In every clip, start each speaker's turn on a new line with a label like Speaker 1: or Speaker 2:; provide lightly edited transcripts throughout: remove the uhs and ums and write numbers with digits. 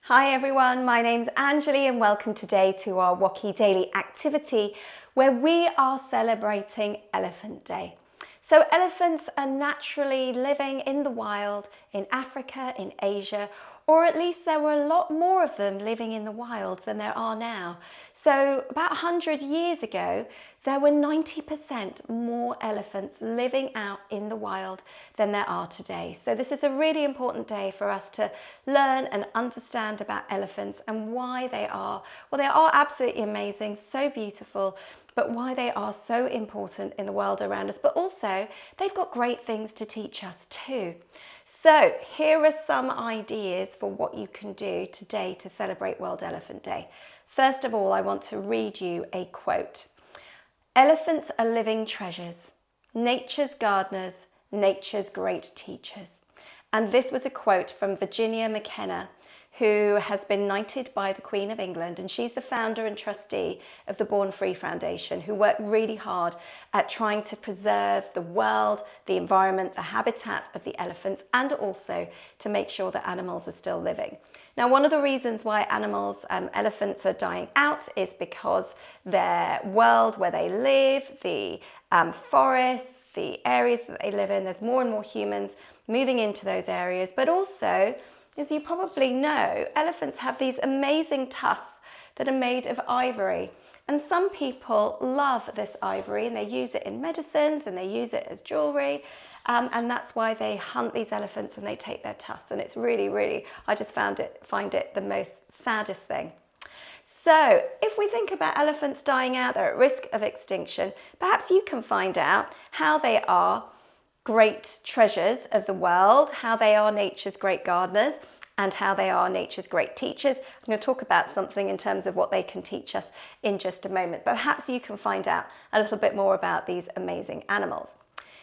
Speaker 1: Hi everyone, my name's Anjli and welcome today to our WOCY daily activity where we are celebrating Elephant Day. So elephants are naturally living in the wild in Africa, in Asia, or at least there were a lot more of them living in the wild than there are now. So about 100 years ago, there were 90% more elephants living out in the wild than there are today. So this is a really important day for us to learn and understand about elephants and why they are absolutely amazing, so beautiful, but why they are so important in the world around us. But also, they've got great things to teach us too. So here are some ideas for what you can do today to celebrate World Elephant Day. First of all, I want to read you a quote. Elephants are living treasures, nature's gardeners, nature's great teachers. And this was a quote from Virginia McKenna, who has been knighted by the Queen of England, and she's the founder and trustee of the Born Free Foundation, who worked really hard at trying to preserve the world, the environment, the habitat of the elephants, and also to make sure that animals are still living. Now, one of the reasons why elephants are dying out is because their world where they live, the forests, the areas that they live in, there's more and more humans moving into those areas, but also, as you probably know, elephants have these amazing tusks that are made of ivory. And some people love this ivory and they use it in medicines and they use it as jewelry. And that's why they hunt these elephants and they take their tusks. And it's really, I just find it the most saddest thing. So if we think about elephants dying out, they're at risk of extinction, perhaps you can find out how they are great treasures of the world, how they are nature's great gardeners, and how they are nature's great teachers. I'm going to talk about something in terms of what they can teach us in just a moment, but perhaps you can find out a little bit more about these amazing animals.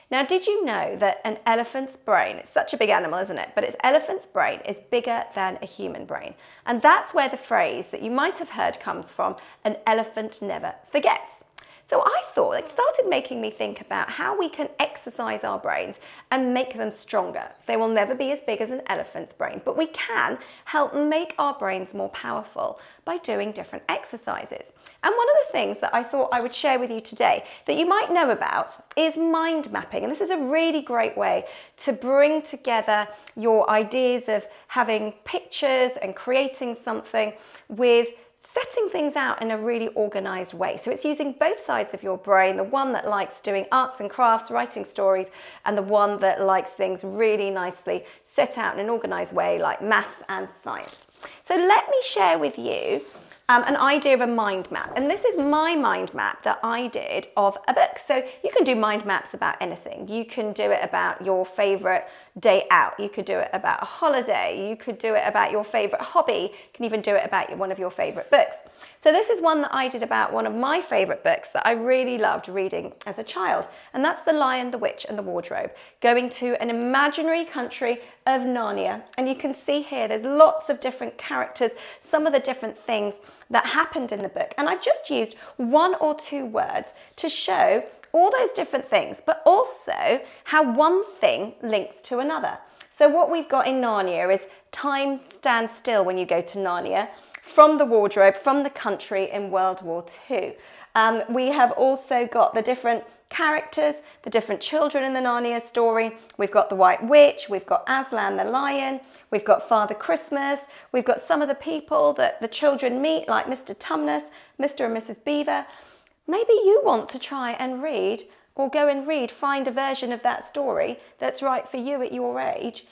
Speaker 1: Now, did you know that an elephant's brain, it's such a big animal, isn't it? But its elephant's brain is bigger than a human brain. And that's where the phrase that you might have heard comes from, an elephant never forgets. So I thought it started making me think about how we can exercise our brains and make them stronger. They will never be as big as an elephant's brain, but we can help make our brains more powerful by doing different exercises. And one of the things that I thought I would share with you today that you might know about is mind mapping. And this is a really great way to bring together your ideas of having pictures and creating something with setting things out in a really organized way. So it's using both sides of your brain, the one that likes doing arts and crafts, writing stories, and the one that likes things really nicely set out in an organized way like maths and science. So let me share with you an idea of a mind map. And this is my mind map that I did of a book. So you can do mind maps about anything. You can do it about your favorite day out. You could do it about a holiday. You could do it about your favorite hobby. You can even do it about one of your favorite books. So this is one that I did about one of my favorite books that I really loved reading as a child. And that's The Lion, the Witch and the Wardrobe, going to an imaginary country of Narnia. And you can see here, there's lots of different characters, some of the different things that happened in the book. And I've just used one or two words to show all those different things, but also how one thing links to another. So what we've got in Narnia is time stands still when you go to Narnia, from the wardrobe, from the country in World War II. We have also got the different characters, the different children in the Narnia story. We've got the White Witch, we've got Aslan the Lion, we've got Father Christmas, we've got some of the people that the children meet, like Mr. Tumnus, Mr. and Mrs. Beaver. Maybe you want to try and read, or go and read, find a version of that story that's right for you at your age.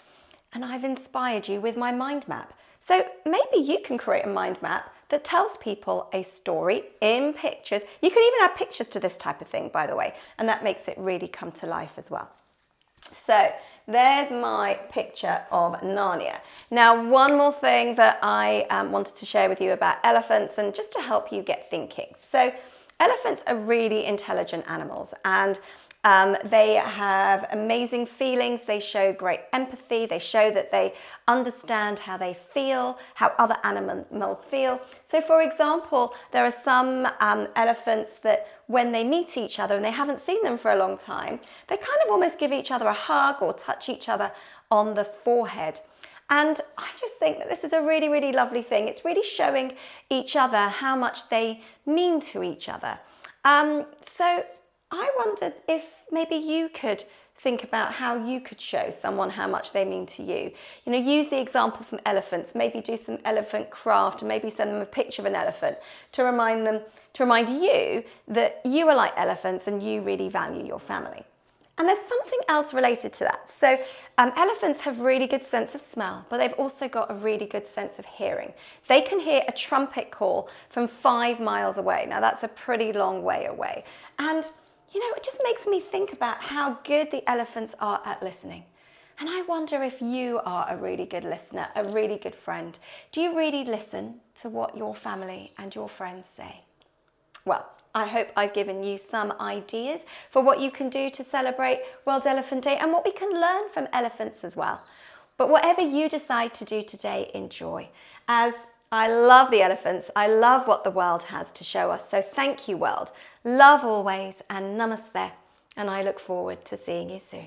Speaker 1: And I've inspired you with my mind map. So maybe you can create a mind map that tells people a story in pictures. You can even add pictures to this type of thing, by the way, and that makes it really come to life as well. So there's my picture of Narnia. Now, one more thing that I wanted to share with you about elephants, and just to help you get thinking. So elephants are really intelligent animals, and they have amazing feelings. They show great empathy. They show that they understand how they feel, how other animals feel. So for example, there are some elephants that when they meet each other and they haven't seen them for a long time, they kind of almost give each other a hug or touch each other on the forehead. And I just think that this is a really, really lovely thing. It's really showing each other how much they mean to each other. So I wondered if maybe you could think about how you could show someone how much they mean to you. You know, use the example from elephants, maybe do some elephant craft and maybe send them a picture of an elephant to remind you that you are like elephants and you really value your family. And there's something else related to that. So elephants have really good sense of smell, but they've also got a really good sense of hearing. They can hear a trumpet call from 5 miles away. Now that's a pretty long way away. And you know, it just makes me think about how good the elephants are at listening. And I wonder if you are a really good listener, a really good friend. Do you really listen to what your family and your friends say? Well, I hope I've given you some ideas for what you can do to celebrate World Elephant Day and what we can learn from elephants as well. But whatever you decide to do today, enjoy. As I love the elephants. I love what the world has to show us. So thank you, world. Love always and namaste. And I look forward to seeing you soon.